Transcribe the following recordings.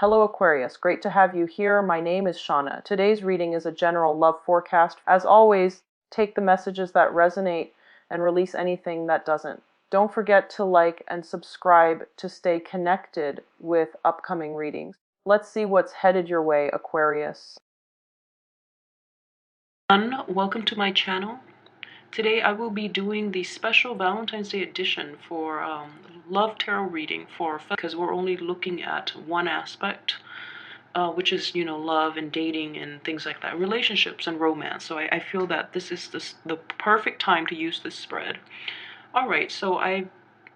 Hello Aquarius, great to have you here. My name is Shauna. Today's reading is a general love forecast. As always, take the messages that resonate and release anything that doesn't. Don't forget to like and subscribe to stay connected with upcoming readings. Let's see what's headed your way, Aquarius. Welcome to my channel. Today I will be doing the special Valentine's Day edition for love tarot reading because we're only looking at one aspect, which is love and dating and things like that, relationships and romance. So I feel that this is the perfect time to use this spread. All right, so I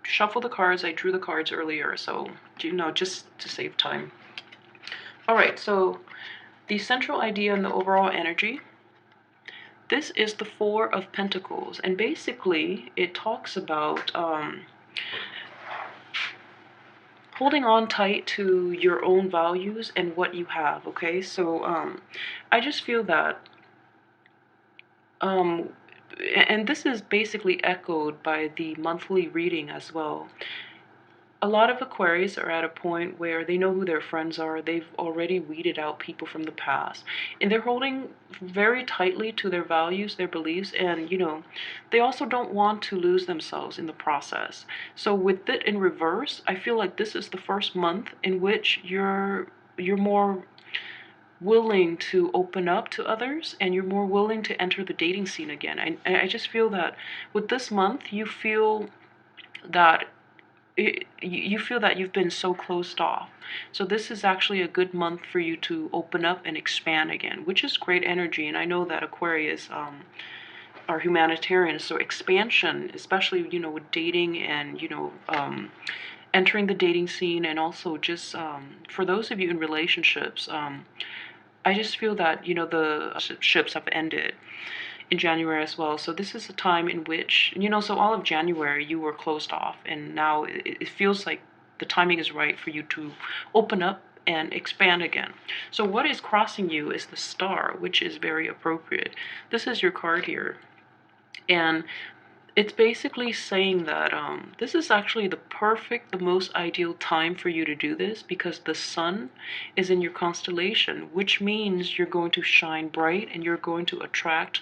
shuffled the cards. I drew the cards earlier, so just to save time. All right, so the central idea and the overall energy. This is the Four of Pentacles, and basically it talks about holding on tight to your own values and what you have, okay? So I just feel that, and this is basically echoed by the monthly reading as well. A lot of Aquarius are at a point where they know who their friends are. They've already weeded out people from the past. And they're holding very tightly to their values, their beliefs, and, they also don't want to lose themselves in the process. So with it in reverse, I feel like this is the first month in which you're more willing to open up to others, and you're more willing to enter the dating scene again. I just feel that with this month, you feel that you feel that you've been so closed off. So this is actually a good month for you to open up and expand again, which is great energy. And I know that Aquarius are humanitarians, so expansion, especially with dating and entering the dating scene, and also just for those of you in relationships, I just feel that the ships have ended in January as well. So this is a time in which, so all of January you were closed off, and now it feels like the timing is right for you to open up and expand again. So what is crossing you is the Star, which is very appropriate. This is your card here. And it's basically saying that this is actually the most ideal time for you to do this, because the sun is in your constellation, which means you're going to shine bright and you're going to attract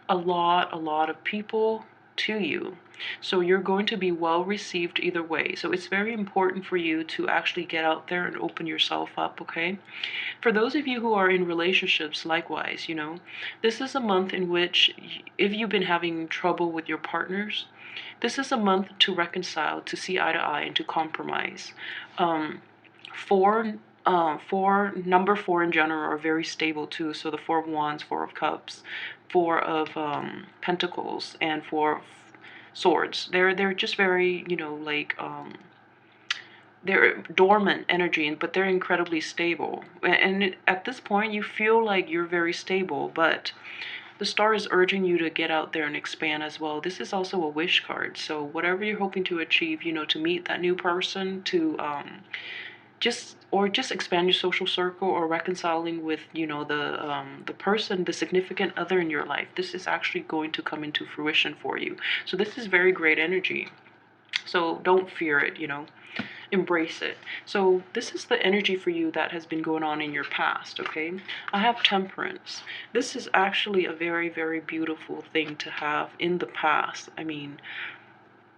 a lot of people to you. So you're going to be well received either way. So it's very important for you to actually get out there and open yourself up, okay? For those of you who are in relationships, likewise, this is a month in which, if you've been having trouble with your partners, this is a month to reconcile, to see eye to eye, and to compromise. Number four in general are very stable too. So the Four of Wands, Four of Cups, Four of Pentacles, and Four of Swords. They're just very they're dormant energy, but they're incredibly stable. And at this point, you feel like you're very stable, but the Star is urging you to get out there and expand as well. This is also a wish card. So whatever you're hoping to achieve, to meet that new person, to just expand your social circle, or reconciling with the person, the significant other in your life, this is actually going to come into fruition for you. So this is very great energy. So don't fear it, embrace it. So this is the energy for you that has been going on in your past, okay? I have Temperance. This is actually a very, very beautiful thing to have in the past. I mean,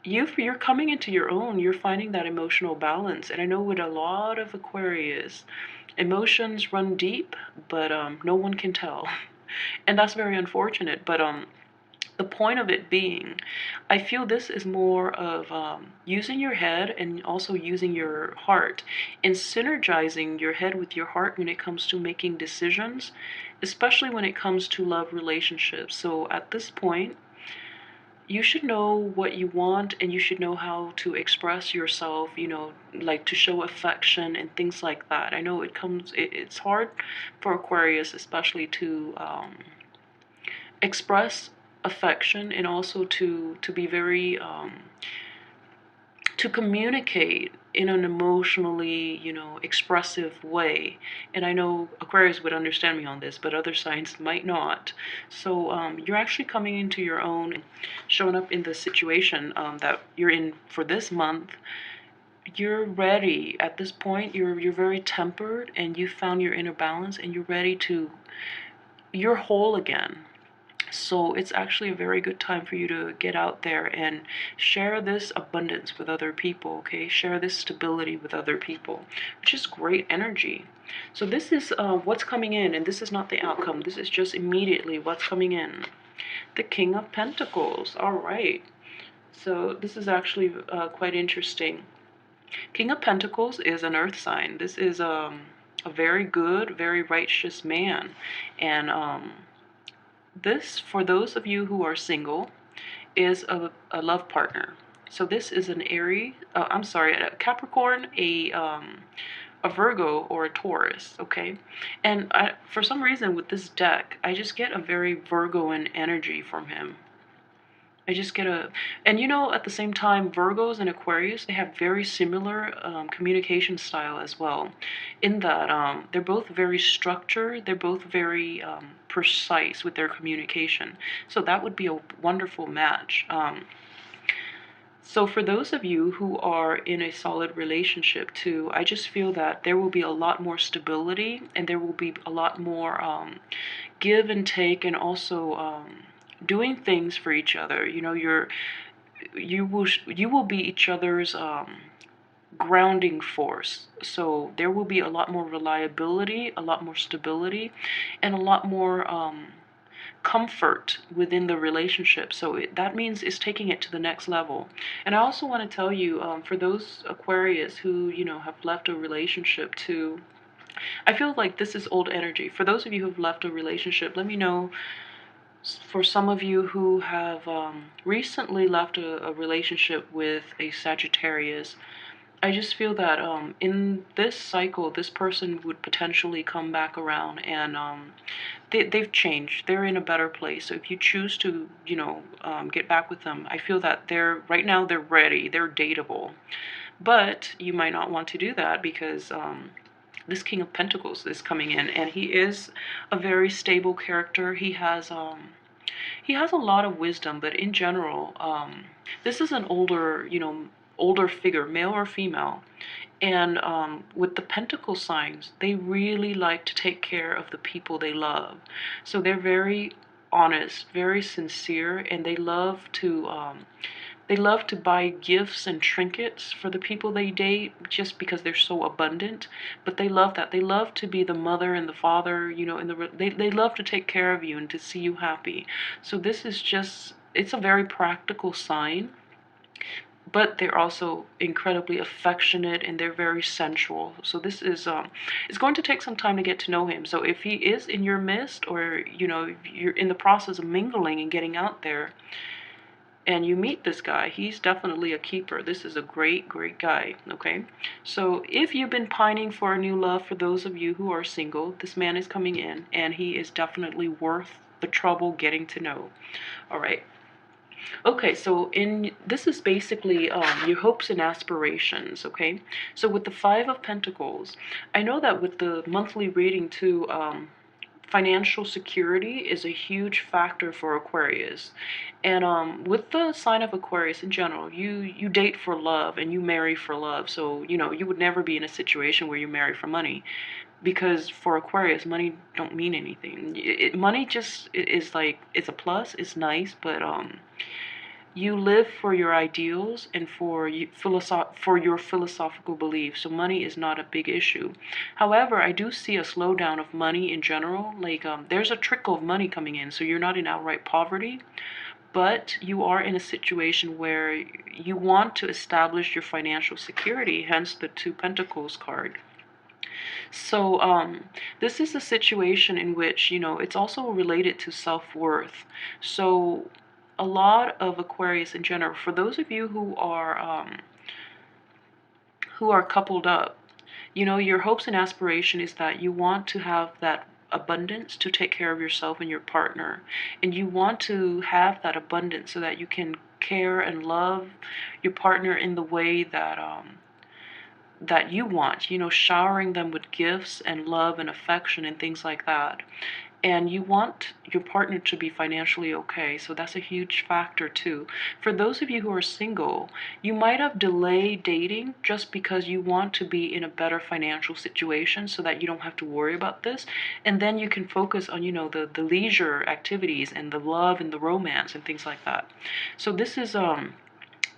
you're coming into your own. You're finding that emotional balance. And I know with a lot of Aquarius, emotions run deep, but no one can tell. And that's very unfortunate. But the point of it being, I feel this is more of using your head and also using your heart, and synergizing your head with your heart when it comes to making decisions, especially when it comes to love relationships. So at this point, you should know what you want, and you should know how to express yourself, like to show affection and things like that. I know it's hard for Aquarius especially to express affection, and also to be very to communicate in an emotionally expressive way. And I know Aquarius would understand me on this, but other signs might not. So you're actually coming into your own and showing up in the situation that you're in for this month. you're ready at this point. You're very tempered, and you found your inner balance, and you're ready to, you're whole again. So it's actually a very good time for you to get out there and share this abundance with other people, okay? Share this stability with other people, which is great energy. So this is what's coming in, and this is not the outcome. This is just immediately what's coming in. The King of Pentacles. All right. So this is actually quite interesting. King of Pentacles is an earth sign. This is a very good, very righteous man. And this, for those of you who are single, is a love partner. So this is an Aries, I'm sorry, a Capricorn, a Virgo, or a Taurus, okay? And for some reason with this deck, I just get a very Virgoan energy from him. I just get a, and you know, at the same time, Virgos and Aquarius, they have very similar communication style as well, in that they're both very structured, they're both very precise with their communication. So that would be a wonderful match. So for those of you who are in a solid relationship too, I just feel that there will be a lot more stability, and there will be a lot more give and take, and also doing things for each other. You know, you will be each other's grounding force. So there will be a lot more reliability, a lot more stability, and a lot more comfort within the relationship. So that means it's taking it to the next level. And I also want to tell you, for those Aquarius who, you know, have left a relationship too, I feel like this is old energy. For those of you who've left a relationship, let me know. For some of you who have recently left a relationship with a Sagittarius, I just feel that in this cycle, this person would potentially come back around, and they've changed. They're in a better place. So if you choose to, you know, get back with them, I feel that right now they're ready. They're dateable. But you might not want to do that because this King of Pentacles is coming in, and he is a very stable character. He has a lot of wisdom, but in general, this is an older, you know, older figure, male or female. And with the Pentacle signs, they really like to take care of the people they love. So they're very honest, very sincere, and they love to buy gifts and trinkets for the people they date just because they're so abundant. But they love that. They love to be the mother and the father, you know, they love to take care of you and to see you happy. So this is just, it's a very practical sign, but they're also incredibly affectionate, and they're very sensual. So this is it's going to take some time to get to know him. So if he is in your midst, or you know, if you're in the process of mingling and getting out there, and you meet this guy, he's definitely a keeper. This is a great, great guy, okay? So if you've been pining for a new love, for those of you who are single, this man is coming in, and he is definitely worth the trouble getting to know. All right. Okay, so this is basically your hopes and aspirations, okay? So with the Five of Pentacles, I know that with the monthly reading too, financial security is a huge factor for Aquarius. And with the sign of Aquarius in general, you date for love and you marry for love. So, you know, you would never be in a situation where you marry for money, because for Aquarius, money don't mean anything. Money just is like, it's a plus, it's nice, but you live for your ideals and for your philosophical beliefs. So money is not a big issue. However, I do see a slowdown of money in general. Like there's a trickle of money coming in, so you're not in outright poverty, but you are in a situation where you want to establish your financial security, hence the Two Pentacles card. So this is a situation in which, you know, it's also related to self-worth. So a lot of Aquarius in general, for those of you who are coupled up, you know, your hopes and aspiration is that you want to have that abundance to take care of yourself and your partner, and you want to have that abundance so that you can care and love your partner in the way that that you want, you know, showering them with gifts and love and affection and things like that. and you want your partner to be financially okay. So that's a huge factor too. For those of you who are single, you might have delayed dating just because you want to be in a better financial situation so that you don't have to worry about this. And then you can focus on, the leisure activities and the love and the romance and things like that. So this is a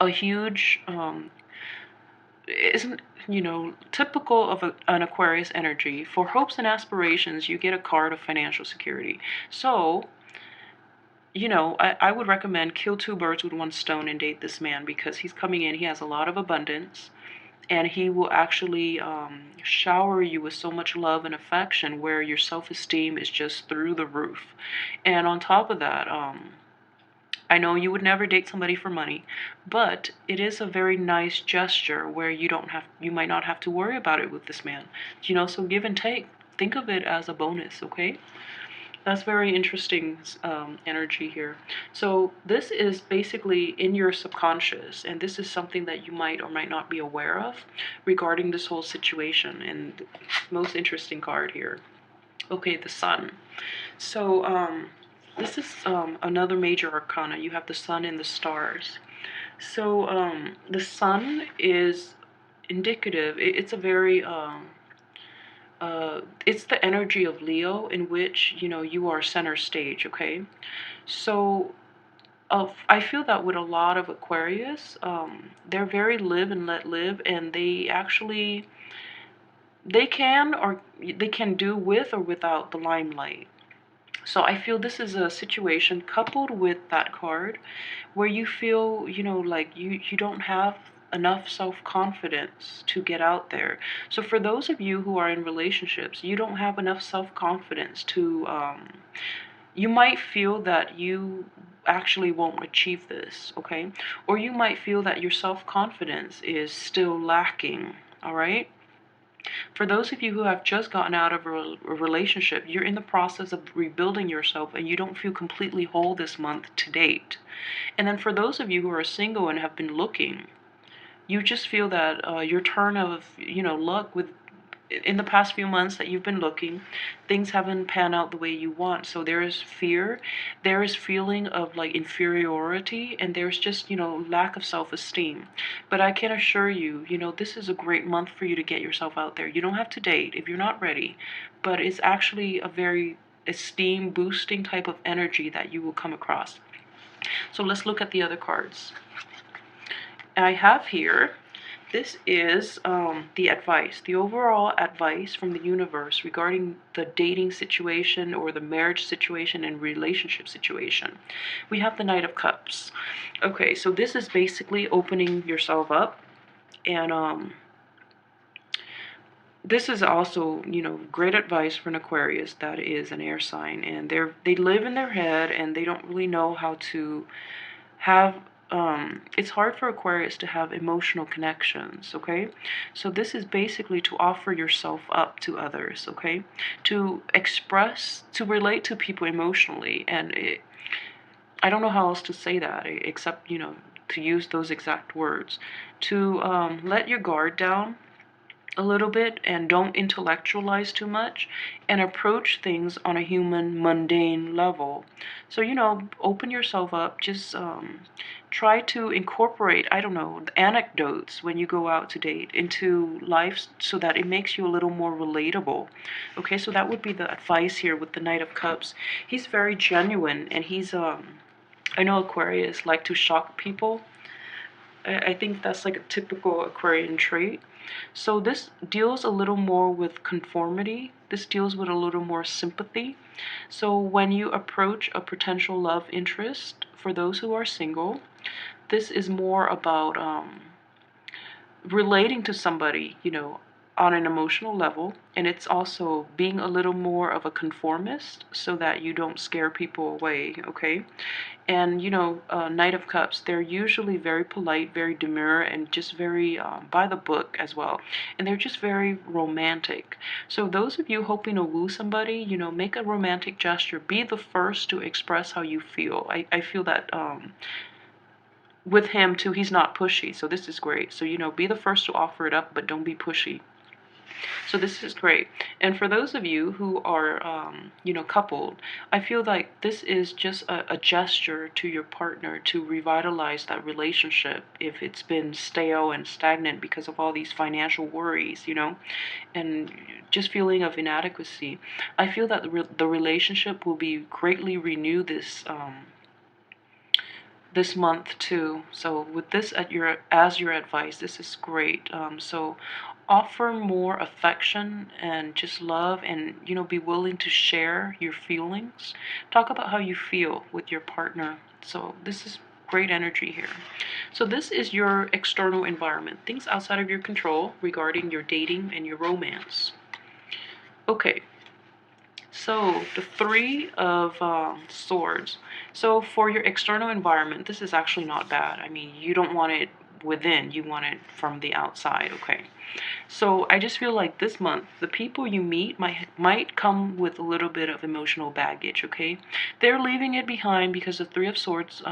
huge isn't typical of an Aquarius energy. For hopes and aspirations, you get a card of financial security. So I would recommend kill two birds with one stone and date this man, because he's coming in, he has a lot of abundance, and he will actually shower you with so much love and affection where your self-esteem is just through the roof. And on top of that, I know you would never date somebody for money, but it is a very nice gesture where you might not have to worry about it with this man. So give and take. Think of it as a bonus, okay? That's very interesting energy here. So this is basically in your subconscious, and this is something that you might or might not be aware of regarding this whole situation. And most interesting card here. Okay, the Sun. So this is another major arcana. You have the Sun and the stars. So the Sun is indicative. It's a very it's the energy of Leo, in which you are center stage. Okay, so I feel that with a lot of Aquarius, they're very live and let live, and they can do with or without the limelight. So I feel this is a situation coupled with that card where you feel, like you don't have enough self-confidence to get out there. So for those of you who are in relationships, you don't have enough self-confidence to, you might feel that you actually won't achieve this, okay? Or you might feel that your self-confidence is still lacking, all right? For those of you who have just gotten out of a relationship, you're in the process of rebuilding yourself and you don't feel completely whole this month to date. And then for those of you who are single and have been looking, you just feel that your turn of, luck with in the past few months that you've been looking, things haven't panned out the way you want. So there is fear, there is feeling of like inferiority, and there's just, lack of self-esteem. But I can assure you, this is a great month for you to get yourself out there. You don't have to date if you're not ready, but it's actually a very esteem boosting type of energy that you will come across. So let's look at the other cards. I have here, this is the advice, the overall advice from the universe regarding the dating situation or the marriage situation and relationship situation. We have the Knight of Cups. Okay, so this is basically opening yourself up, and this is also, great advice for an Aquarius that is an air sign, and they live in their head and they don't really know how to have it's hard for Aquarius to have emotional connections, okay? So this is basically to offer yourself up to others, okay? To express, to relate to people emotionally, and I don't know how else to say that except, to use those exact words. To let your guard down a little bit and don't intellectualize too much, and approach things on a human mundane level. So open yourself up. Just try to incorporate, I don't know, anecdotes when you go out to date into life so that it makes you a little more relatable. Okay, so that would be the advice here with the Knight of Cups. He's very genuine, and he's I know Aquarius like to shock people. I think that's like a typical Aquarian trait. So this deals a little more with conformity. This deals with a little more sympathy. So when you approach a potential love interest, for those who are single, this is more about relating to somebody, on an emotional level, and it's also being a little more of a conformist so that you don't scare people away, okay? And Knight of Cups, they're usually very polite, very demure, and just very by the book as well. And they're just very romantic. So those of you hoping to woo somebody, make a romantic gesture. Be the first to express how you feel. I feel that with him too, he's not pushy, so this is great. So be the first to offer it up, but don't be pushy. So this is great. And for those of you who are, coupled, I feel like this is just a gesture to your partner to revitalize that relationship if it's been stale and stagnant because of all these financial worries, and just feeling of inadequacy. I feel that the relationship will be greatly renewed this month too. So with this as your advice, this is great. So offer more affection and just love, and be willing to share your feelings. Talk about how you feel with your partner. So this is great energy here. So this is your external environment, things outside of your control regarding your dating and your romance. Okay, so the Three of Swords. So for your external environment, this is actually not bad. I mean, you don't want it within, you want it from the outside, okay? So I just feel like this month, the people you meet might come with a little bit of emotional baggage, okay? They're leaving it behind because the Three of Swords,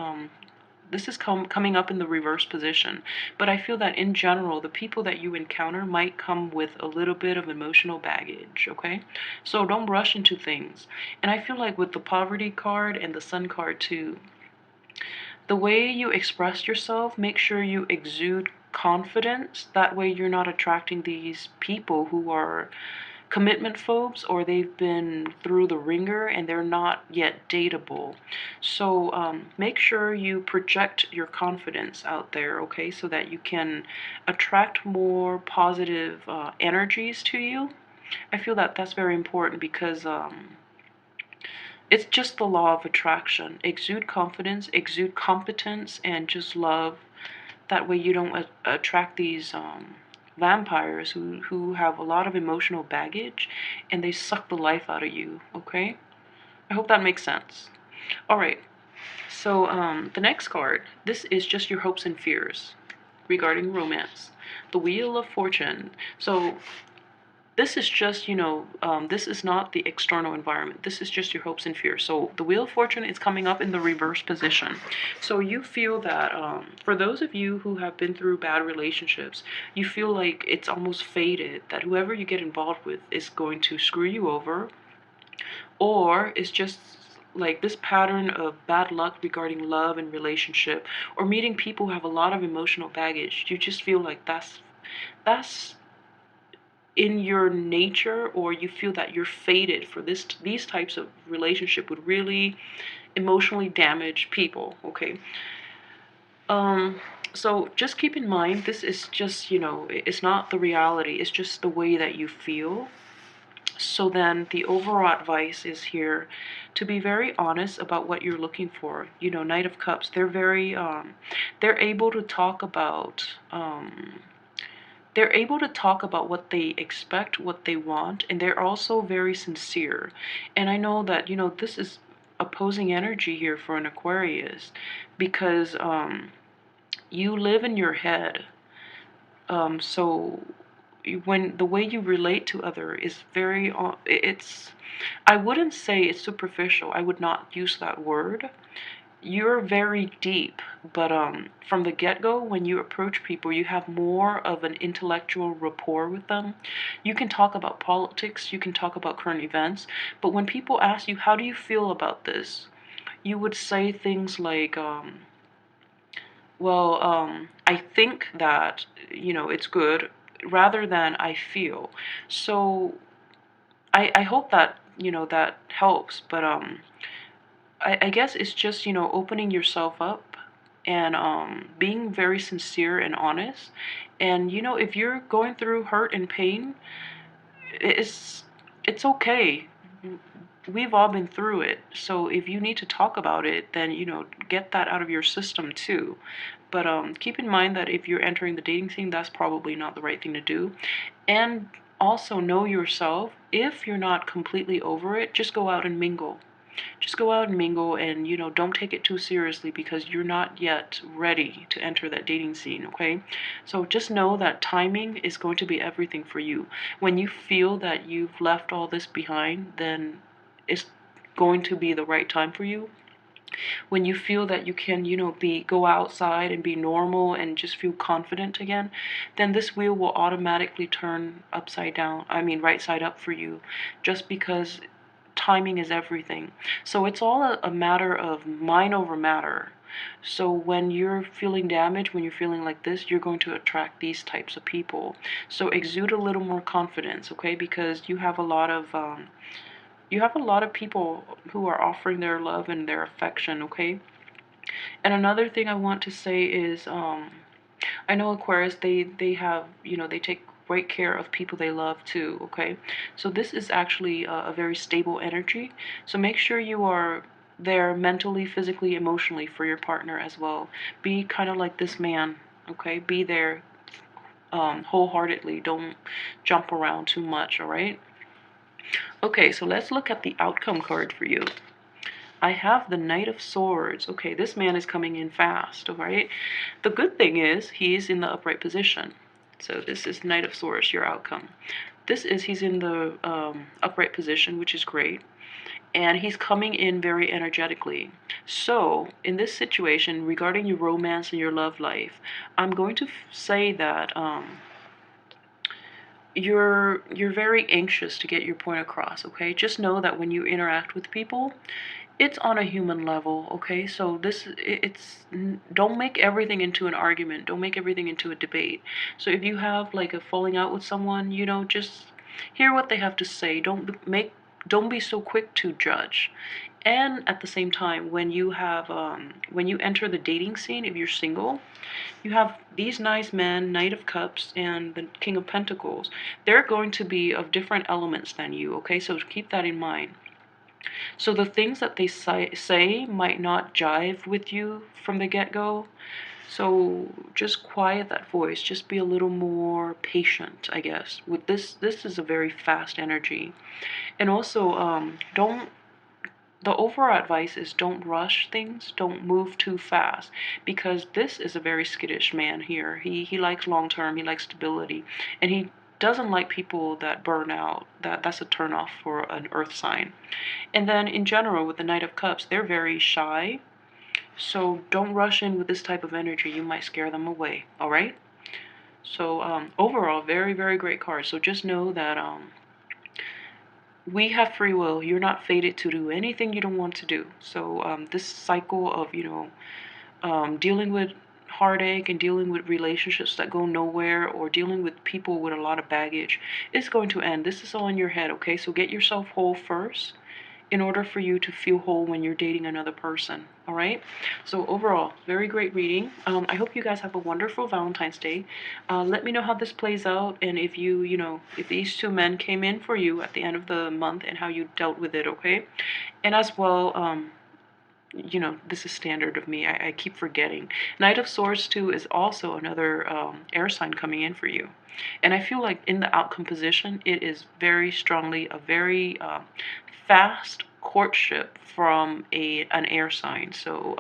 this is coming up in the reverse position. But I feel that in general, the people that you encounter might come with a little bit of emotional baggage, okay? So don't rush into things. And I feel like with the Poverty card and the Sun card too, the way you express yourself, make sure you exude confidence. That way you're not attracting these people who are commitment phobes, or they've been through the ringer and they're not yet dateable. So make sure you project your confidence out there, okay, so that you can attract more positive energies to you. I feel that that's very important because it's just the law of attraction. Exude confidence, exude competence, and just love. That way you don't attract these vampires who have a lot of emotional baggage and they suck the life out of you, okay? I hope that makes sense. All right, so the next card, this is just your hopes and fears regarding romance. The Wheel of Fortune. So this is just, this is not the external environment. This is just your hopes and fears. So the Wheel of Fortune is coming up in the reverse position. So you feel that for those of you who have been through bad relationships, you feel like it's almost fated that whoever you get involved with is going to screw you over, or it's just like this pattern of bad luck regarding love and relationship, or meeting people who have a lot of emotional baggage. You just feel like that's in your nature, or you feel that you're fated for these types of relationship would really emotionally damage people, okay? So just keep in mind, this is just, it's not the reality, it's just the way that you feel. So then the overall advice is here to be very honest about what you're looking for. Knight of Cups, they're able to talk about what they expect, what they want, and they're also very sincere. And I know that, this is opposing energy here for an Aquarius, because you live in your head. So when the way you relate to other is very, I wouldn't say it's superficial. I would not use that word. You're very deep, but from the get-go, when you approach people, you have more of an intellectual rapport with them. You can talk about politics, you can talk about current events, but when people ask you, how do you feel about this? You would say things like, I think that, it's good, rather than I feel. So I hope that, that helps, but I guess it's just, opening yourself up and being very sincere and honest. And, if you're going through hurt and pain, it's, it's okay. We've all been through it. So if you need to talk about it, then, get that out of your system too. But keep in mind that if you're entering the dating scene, that's probably not the right thing to do. And also know yourself. If you're not completely over it, just go out and mingle. Just go out and mingle, and don't take it too seriously because you're not yet ready to enter that dating scene, okay? So just know that timing is going to be everything for you. When you feel that you've left all this behind, then it's going to be the right time for you. when you feel that you can, go outside and be normal and just feel confident again, then this wheel will automatically turn upside down. I mean, right side up for you, just because timing is everything. So it's all a matter of mind over matter. So when you're feeling damaged, when you're feeling like this, you're going to attract these types of people. So exude a little more confidence, okay? Because you have a lot of people who are offering their love and their affection, okay? And another thing I want to say is, I know Aquarius, they have, they take great care of people they love too, okay? So this is actually a very stable energy. So make sure you are there mentally, physically, emotionally for your partner as well. Be kind of like this man, okay? Be there wholeheartedly. Don't jump around too much, all right? Okay, so let's look at the outcome card for you. I have the Knight of Swords. Okay, this man is coming in fast, all right? The good thing is he's in the upright position. So this is Knight of Swords, your outcome. He's in the upright position, which is great. And he's coming in very energetically. So in this situation, regarding your romance and your love life, I'm going to say that you're very anxious to get your point across, okay? Just know that when you interact with people, it's on a human level, okay? So don't make everything into an argument. Don't make everything into a debate. So if you have like a falling out with someone, just hear what they have to say. Don't be so quick to judge. And at the same time, when you enter the dating scene, if you're single, you have these nice men, Knight of Cups and the King of Pentacles. They're going to be of different elements than you, okay? So keep that in mind. So the things that they say might not jive with you from the get-go. So just quiet that voice. Just be a little more patient, I guess. With this is a very fast energy. And also, the overall advice is don't rush things, don't move too fast, because this is a very skittish man here. He likes long term, he likes stability, and he doesn't like people that burn out. That's a turn off for an earth sign. And then in general with the Knight of Cups, they're very shy. So don't rush in with this type of energy. You might scare them away, all right? So overall, very, very great card. So just know that we have free will. You're not fated to do anything you don't want to do. So this cycle of, dealing with heartache and dealing with relationships that go nowhere, or dealing with people with a lot of baggage, is going to end. This is all in your head, okay? So get yourself whole first in order for you to feel whole when you're dating another person, all right? So overall, very great reading. I hope you guys have a wonderful Valentine's Day. Let me know how this plays out, and if if these two men came in for you at the end of the month and how you dealt with it, okay? And as well, this is standard of me. I keep forgetting. Knight of Swords too is also another air sign coming in for you. And I feel like in the outcome position, it is very strongly a very fast courtship from an air sign. So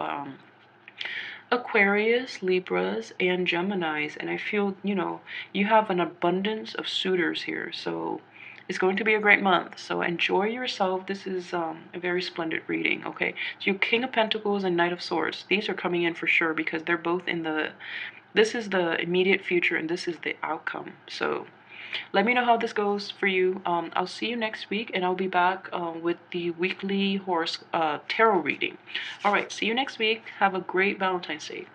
Aquarius, Libras, and Geminis. And I feel, you have an abundance of suitors here. So it's going to be a great month. So enjoy yourself. This is a very splendid reading, okay? So your King of Pentacles and Knight of Swords, these are coming in for sure because they're both in this is the immediate future and this is the outcome. So let me know how this goes for you. I'll see you next week, and I'll be back with the weekly tarot reading. All right, see you next week. Have a great Valentine's Day.